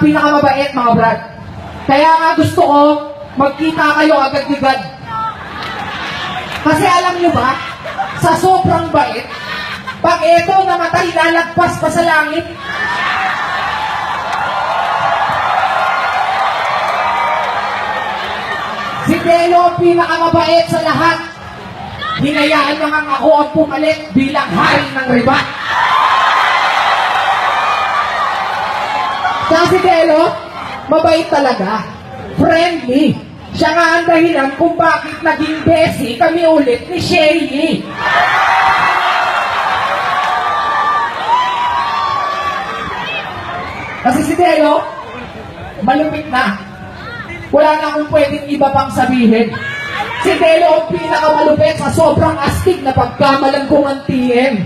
pinakamabait, mga brad. Kaya nga gusto ko, magkita kayo agad-agad. Kasi alam nyo ba, sa sobrang bait, pag ito namatay, lalagpas pa sa langit. Si Delo, pinakamabait sa lahat. Hinayaan niya nga ako ang pumalit bilang hari ng riba. Kasi Delo, mabait talaga. Friendly. Siya nga ang dahilan kung bakit naging besi kami ulit ni Shelly. Kasi si Delo, malupit na. Wala na akong pwedeng iba pang sabihin. Si Delo ang pinakamalupit sa sobrang astig na pagkamalangkong ang TM.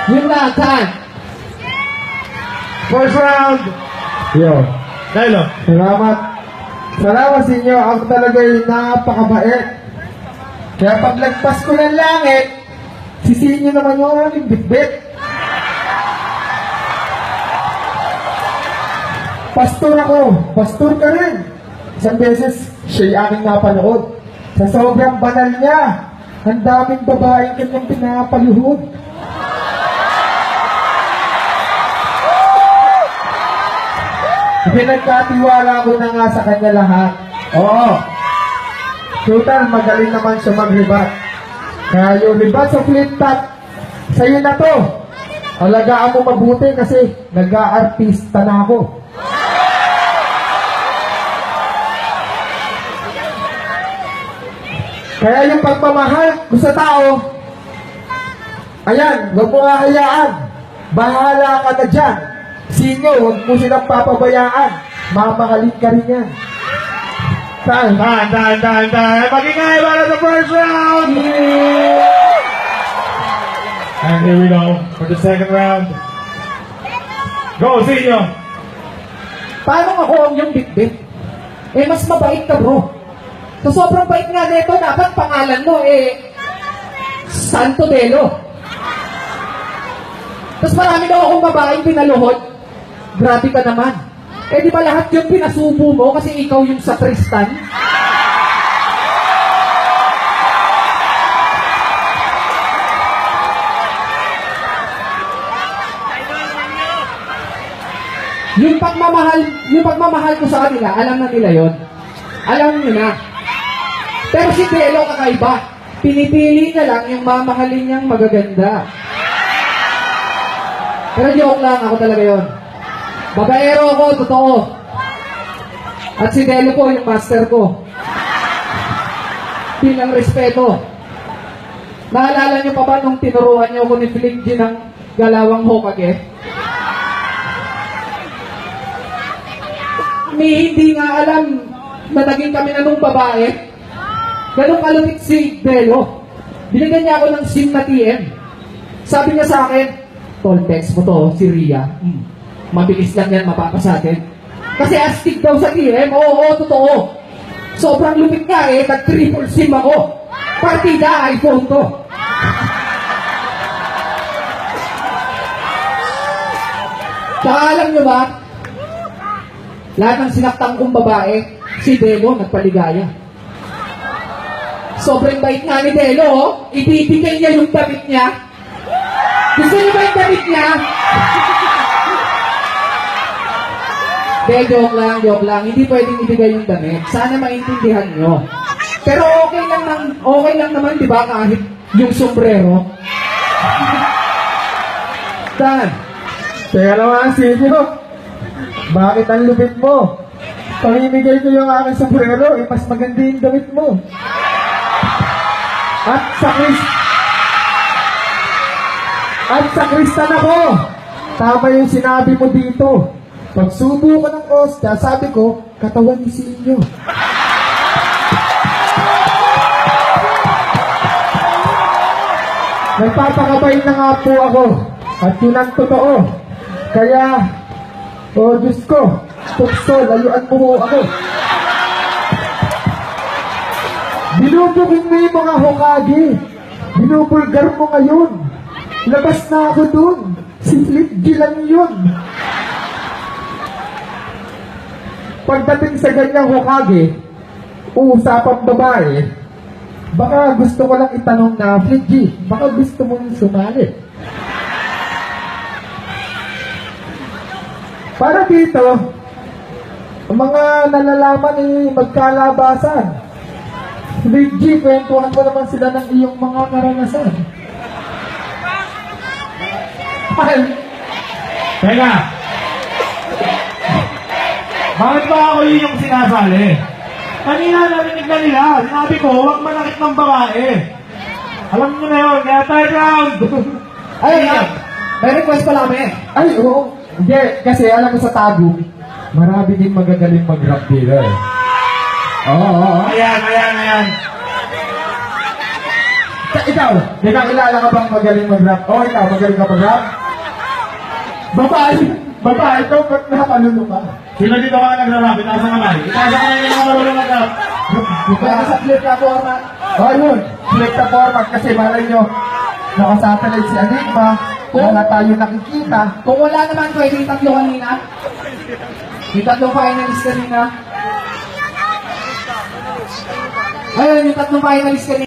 Yun na, Tan. First round. Yo. Delo. Salamat. Salamat sa inyo. Ako talaga yung napakabait. Kaya paglagpas ko ng langit, sisihin nyo naman yung aking bitbit. Pastor ako. Pastor ka rin. Isang beses, siya'y aking napanood. Sa sobrang banal niya, ang daming babaeng kanyang pinapaluhod. Pinagkatiwala ko na nga sa kanya lahat. Oo. Total, magaling naman siya mag-rebat. Kaya yung rebat sa flip top, sa'yo na to. Alagaan mo mabuti kasi nag-aartista na ako. Kaya yung pagmamahal ko sa tao, ayan, huwag mo hahayaan. Bahala ka na dyan. Sinyo, huwag mo silang papabayaan. Mamahalin ka rin yan. Saan? Tahan. Magingay para sa first round. And here we go for the second round. Go, Sinyo. Paano ako ang yung bitbit? Eh, mas mabait ka, bro. So, sobrang bait nga nito, dapat pangalan mo, Santo Delo. Tapos marami daw akong babaeng pinaluhod. Grabe ka naman. Eh, di ba lahat yung pinasubo mo kasi ikaw yung sa Tristan? Yung pagmamahal ko sa kanila, alam na nila yon. Alam nyo na. Pero si Delo kakaiba. Pinipili na lang yung mamahalin niyang magaganda. Pero joke lang, ako talaga yon. Babaero ako, totoo. At si Delo po, yung master ko. Bilang respeto. Naalala niyo pa ba nung tinuruan niyo ako ni Flick G ng galawang Hokage? Hindi nga alam na naging kami na nung babae. Ganun kalupit si Delo. Binigyan niya ako ng SIM na TM. Sabi niya sa akin, tol, text mo to, si Ria. Mabilis lang yan, mapapasa atin. Kasi astig daw sa TM. Oo, totoo. Sobrang lupit nga nag-triple SIM ako. Partida, iPhone to. Tsaka alam nyo ba, lahat ng sinaktang kong babae, si Delo nagpaligaya. Sobrang bait nga ni Delo, oh. Ibibigay niya yung damit niya. Gusto niyo ba yung damit niya? Joke lang. Hindi pwedeng ibigay yung damit. Sana maintindihan nyo. Pero okay lang naman, di ba, kahit yung sombrero. Dan, Teka naman, Sinyo. Bakit ang lupit mo? Pamimigay ko yung aking sombrero, mas maganda yung damit mo. At sa Kristan ako. Tama yung sinabi mo dito. Pagsubo ko ng Oscar, sabi ko, katawan ni Sinyo. Nagpapakabay na nga po ako. At yun ang totoo. Kaya, Diyos ko, tukso, layuan mo ako. Binubugin mo yung mga Hokage. Binubulgar mo ngayon. Labas na ako dun. Si Flip G lang yun. pagdating sa ganyang Hokage, uusapang babae, baka gusto ko lang itanong na, Flingy, baka gusto mong sumali. Para dito, ang mga nalalaman magkalabasan. Flingy, kwentuhan mo naman sila ng iyong mga karanasan. Ay, Teka! Bakit ba ako yun yung sinasali? Kanina narinig na nila. Sinabi ko, huwag manakit ng babae. Alam niyo na yun, kaya third round! Ay, may request pala kami. ay, oo. Hindi, kasi alam mo sa tago, marami din magagaling mag-rap dito eh. Oo. Ayan. Ikaw, may kakilala ka bang magaling mag-rap? Oo, ikaw, magaling ka mag-rap? Babae, ikaw, ba't nakapaluno ka? Sino dito ka nagra-rap? Itaas ang kamay. Itaas ang kamay na marunong mag-rap. Pwede sa flip na format. Oh, yun. Select the format kasi malay nyo, nakasatellite si Enigma, wala tayo nakikita. Kung wala naman, pwede yung tatlo kanina. Yung tatlong finalist kanina. Ayun, yung tatlong finalist kanina.